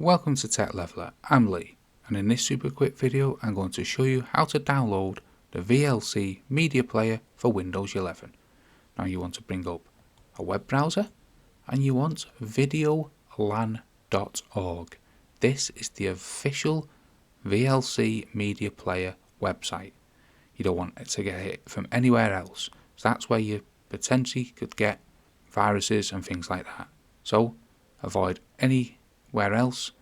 Welcome to Tech Leveler, I'm Lee, and in this super quick video I'm going to show you how to download the VLC media player for Windows 11. Now you want to bring up a web browser and you want videolan.org. This is the official VLC media player website. You don't want to get it from anywhere else, so that's where you potentially could get viruses and things like that. So avoid anywhere else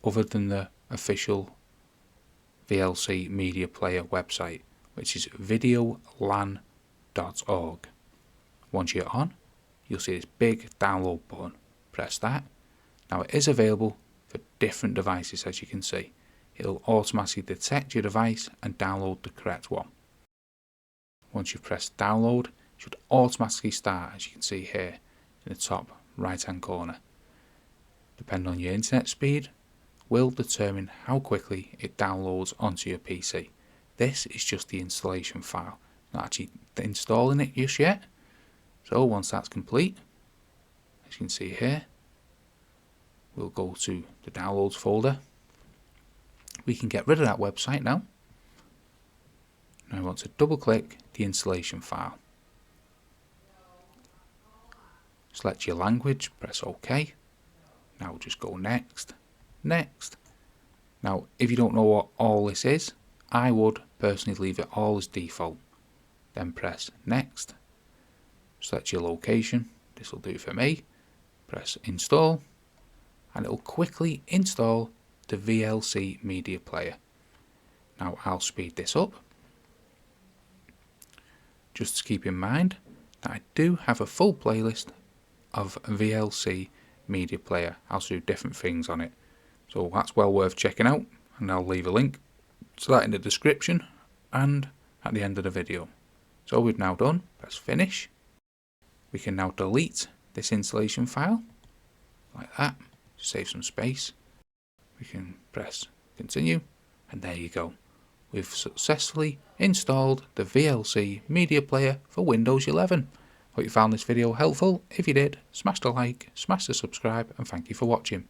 other than the official VLC media player website, which is videolan.org. Once you're on, you'll see this big download button. Press that. Now it is available for different devices, as you can see. It'll automatically detect your device and download the correct one. Once you've pressed download, it should automatically start, as you can see here in the top right hand corner. Depending on your internet speed, will determine how quickly it downloads onto your PC. This is just the installation file, not actually installing it just yet. So once that's complete, as you can see here, we'll go to the downloads folder. We can get rid of that website now. Now I want to double click the installation file. Select your language, press OK. Now just go next. Next. Now if you don't know what all this is, I would personally leave it all as default. Then press next. Select your location, this will do for me. Press install and it will quickly install the VLC media player. Now I'll speed this up. Just to keep in mind that I do have a full playlist of VLC media player. I'll do different things on it. So that's well worth checking out, and I'll leave a link to that in the description and at the end of the video. So we've now done, press finish. We can now delete this installation file, like that, to save some space. We can press continue, and there you go. We've successfully installed the VLC media player for Windows 11. Hope you found this video helpful. If you did, smash the like, smash the subscribe, and thank you for watching.